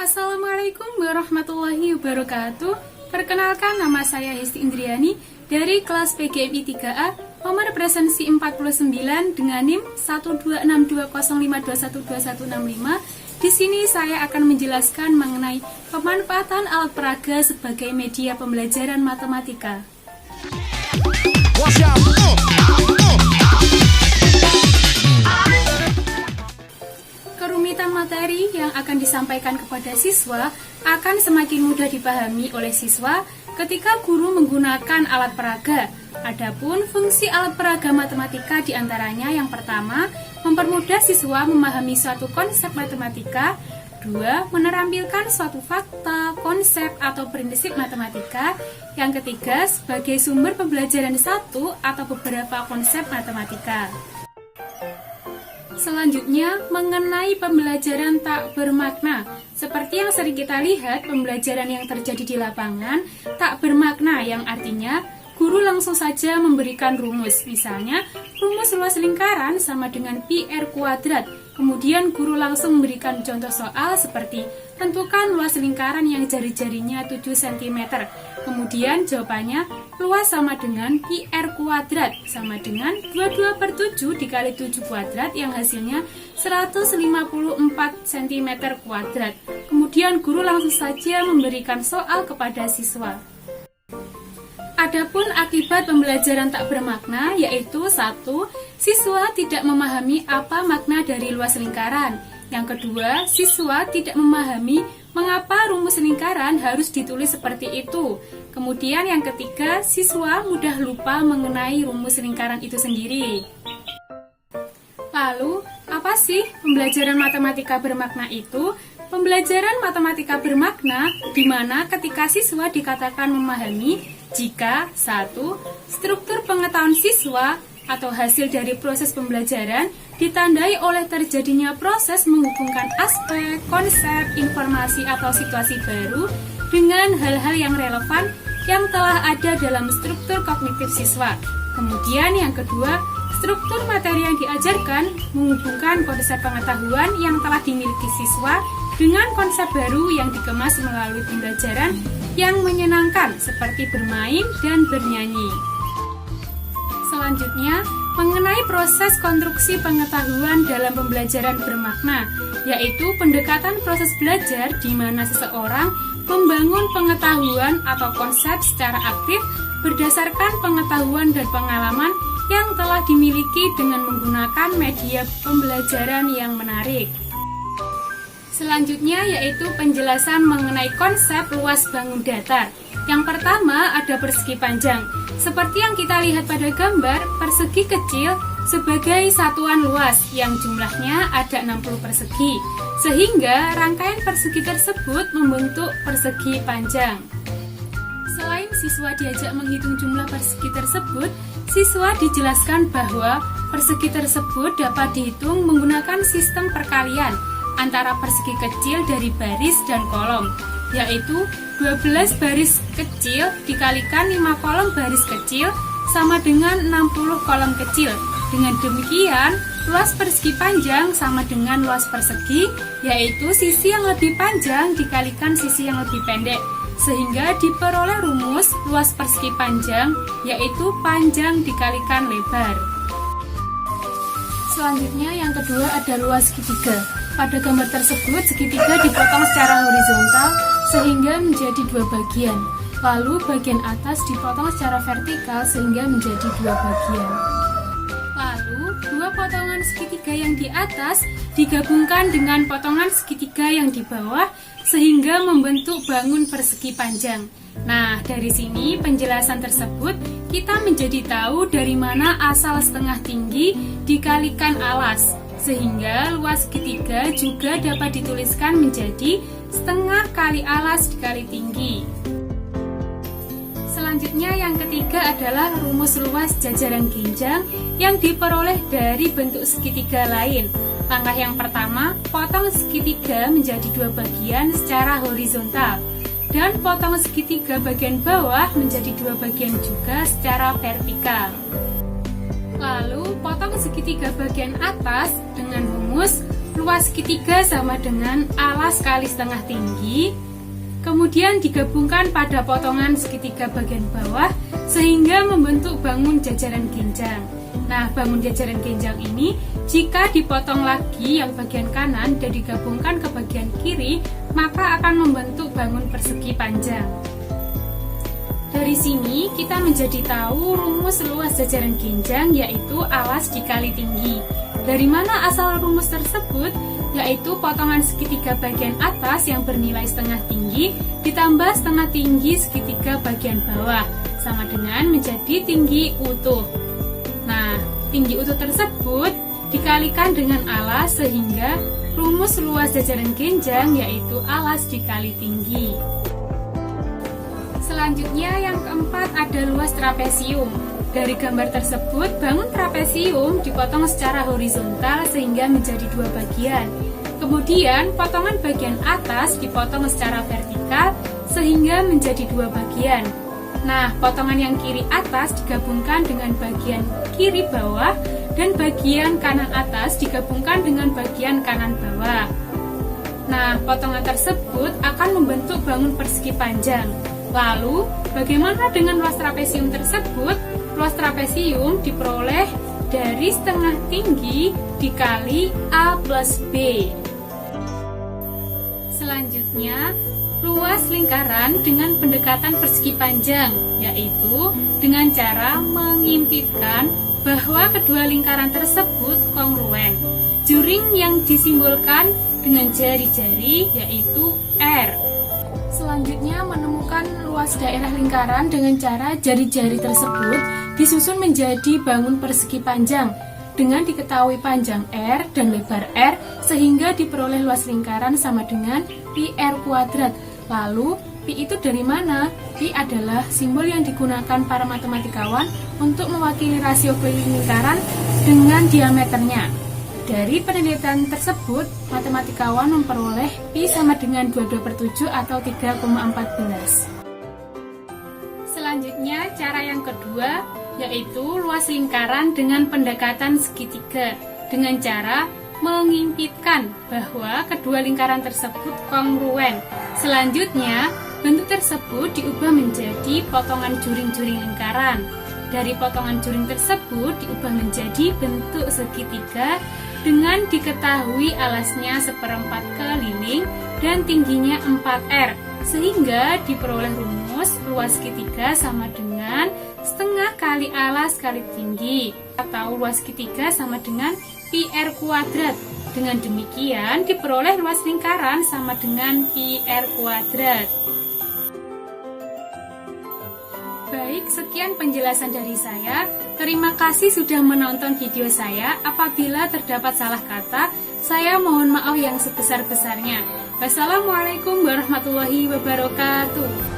Assalamualaikum warahmatullahi wabarakatuh. Perkenalkan, nama saya Hesti Indriani dari kelas PGMI 3A, nomor presensi 49 dengan NIM 1262052121165. Di sini saya akan menjelaskan mengenai pemanfaatan alat peraga sebagai media pembelajaran matematika. Kerumitan materi yang akan disampaikan kepada siswa akan semakin mudah dipahami oleh siswa ketika guru menggunakan alat peraga. Adapun fungsi alat peraga matematika diantaranya yang pertama, mempermudah siswa memahami suatu konsep matematika. Dua, menerambilkan suatu fakta, konsep, atau prinsip matematika. Yang ketiga, sebagai sumber pembelajaran satu atau beberapa konsep matematika. Selanjutnya, mengenai pembelajaran tak bermakna. Seperti yang sering kita lihat, pembelajaran yang terjadi di lapangan tak bermakna, yang artinya guru langsung saja memberikan rumus. Misalnya, rumus luas lingkaran sama dengan pi r kuadrat. Kemudian guru langsung memberikan contoh soal seperti tentukan luas lingkaran yang jari-jarinya 7 cm. Kemudian jawabannya luas sama dengan pi r kuadrat sama dengan 22/7 dikali 7 kuadrat yang hasilnya 154 cm kuadrat. Kemudian guru langsung saja memberikan soal kepada siswa. Adapun akibat pembelajaran tak bermakna yaitu 1. Siswa tidak memahami apa makna dari luas lingkaran. Yang kedua, siswa tidak memahami mengapa rumus lingkaran harus ditulis seperti itu. Kemudian yang ketiga, siswa mudah lupa mengenai rumus lingkaran itu sendiri. Lalu, apa sih pembelajaran matematika bermakna itu? Pembelajaran matematika bermakna di mana ketika siswa dikatakan memahami jika 1. Struktur pengetahuan siswa atau hasil dari proses pembelajaran ditandai oleh terjadinya proses menghubungkan aspek, konsep, informasi atau situasi baru dengan hal-hal yang relevan yang telah ada dalam struktur kognitif siswa. Kemudian yang kedua, struktur materi yang diajarkan menghubungkan konsep pengetahuan yang telah dimiliki siswa dengan konsep baru yang dikemas melalui pembelajaran yang menyenangkan seperti bermain dan bernyanyi. Selanjutnya, mengenai proses konstruksi pengetahuan dalam pembelajaran bermakna, yaitu pendekatan proses belajar di mana seseorang membangun pengetahuan atau konsep secara aktif berdasarkan pengetahuan dan pengalaman yang telah dimiliki dengan menggunakan media pembelajaran yang menarik. Selanjutnya yaitu penjelasan mengenai konsep luas bangun datar. Yang pertama ada persegi panjang. Seperti yang kita lihat pada gambar, persegi kecil sebagai satuan luas yang jumlahnya ada 60 persegi. Sehingga rangkaian persegi tersebut membentuk persegi panjang. Selain siswa diajak menghitung jumlah persegi tersebut, siswa dijelaskan bahwa persegi tersebut dapat dihitung menggunakan sistem perkalian antara persegi kecil dari baris dan kolom, yaitu 12 baris kecil dikalikan 5 kolom baris kecil sama dengan 60 kolom kecil. Dengan demikian, luas persegi panjang sama dengan luas persegi, yaitu sisi yang lebih panjang dikalikan sisi yang lebih pendek, sehingga diperoleh rumus luas persegi panjang, yaitu panjang dikalikan lebar. Selanjutnya yang kedua ada luas segitiga. Pada gambar tersebut, segitiga dipotong secara horizontal sehingga menjadi dua bagian. Lalu bagian atas dipotong secara vertikal sehingga menjadi dua bagian. Lalu, dua potongan segitiga yang di atas digabungkan dengan potongan segitiga yang di bawah sehingga membentuk bangun persegi panjang. Nah, dari sini penjelasan tersebut kita menjadi tahu dari mana asal setengah tinggi dikalikan alas. Sehingga luas segitiga juga dapat dituliskan menjadi setengah kali alas dikali tinggi. Selanjutnya yang ketiga adalah rumus luas jajaran genjang yang diperoleh dari bentuk segitiga lain. Langkah yang pertama, potong segitiga menjadi dua bagian secara horizontal dan potong segitiga bagian bawah menjadi dua bagian juga secara vertikal. Lalu potong segitiga bagian atas dengan rumus luas segitiga sama dengan alas kali setengah tinggi, kemudian digabungkan pada potongan segitiga bagian bawah sehingga membentuk bangun jajaran genjang. Nah, bangun jajaran genjang ini jika dipotong lagi yang bagian kanan dan digabungkan ke bagian kiri, maka akan membentuk bangun persegi panjang. Dari sini kita menjadi tahu rumus luas jajaran genjang, yaitu alas dikali tinggi. Dari mana asal rumus tersebut? Yaitu potongan segitiga bagian atas yang bernilai setengah tinggi ditambah setengah tinggi segitiga bagian bawah sama dengan menjadi tinggi utuh. Nah, tinggi utuh tersebut dikalikan dengan alas sehingga rumus luas jajaran genjang yaitu alas dikali tinggi. Selanjutnya yang keempat ada luas trapesium. Dari gambar tersebut, bangun trapesium dipotong secara horizontal sehingga menjadi dua bagian. Kemudian, potongan bagian atas dipotong secara vertikal sehingga menjadi dua bagian. Nah, potongan yang kiri atas digabungkan dengan bagian kiri bawah dan bagian kanan atas digabungkan dengan bagian kanan bawah. Nah, potongan tersebut akan membentuk bangun persegi panjang. Lalu, bagaimana dengan luas trapesium tersebut? Luas trapesium diperoleh dari setengah tinggi dikali A plus B. Selanjutnya, luas lingkaran dengan pendekatan persegi panjang, yaitu dengan cara mengimpitkan bahwa kedua lingkaran tersebut kongruen. Juring yang disimbolkan dengan jari-jari yaitu R. Selanjutnya, menemukan luas daerah lingkaran dengan cara jari-jari tersebut disusun menjadi bangun persegi panjang dengan diketahui panjang R dan lebar R sehingga diperoleh luas lingkaran sama dengan pi R kuadrat. Lalu, pi itu dari mana? Pi adalah simbol yang digunakan para matematikawan untuk mewakili rasio lingkaran dengan diameternya. Dari penelitian tersebut, matematikawan memperoleh pi sama dengan 22/7 atau 3,14. Selanjutnya, cara yang kedua yaitu luas lingkaran dengan pendekatan segitiga dengan cara mengimpitkan bahwa kedua lingkaran tersebut kongruen. Selanjutnya, bentuk tersebut diubah menjadi potongan juring-juring lingkaran. Dari potongan juring tersebut diubah menjadi bentuk segitiga dengan diketahui alasnya 1/4 keliling dan tingginya 4R, sehingga diperoleh rumus luas segitiga sama dengan setengah kali alas kali tinggi, atau luas segitiga sama dengan pi R kuadrat. Dengan demikian diperoleh luas lingkaran sama dengan pi R kuadrat. Baik, sekian penjelasan dari saya. Terima kasih sudah menonton video saya. Apabila terdapat salah kata, saya mohon maaf yang sebesar-besarnya. Wassalamualaikum warahmatullahi wabarakatuh.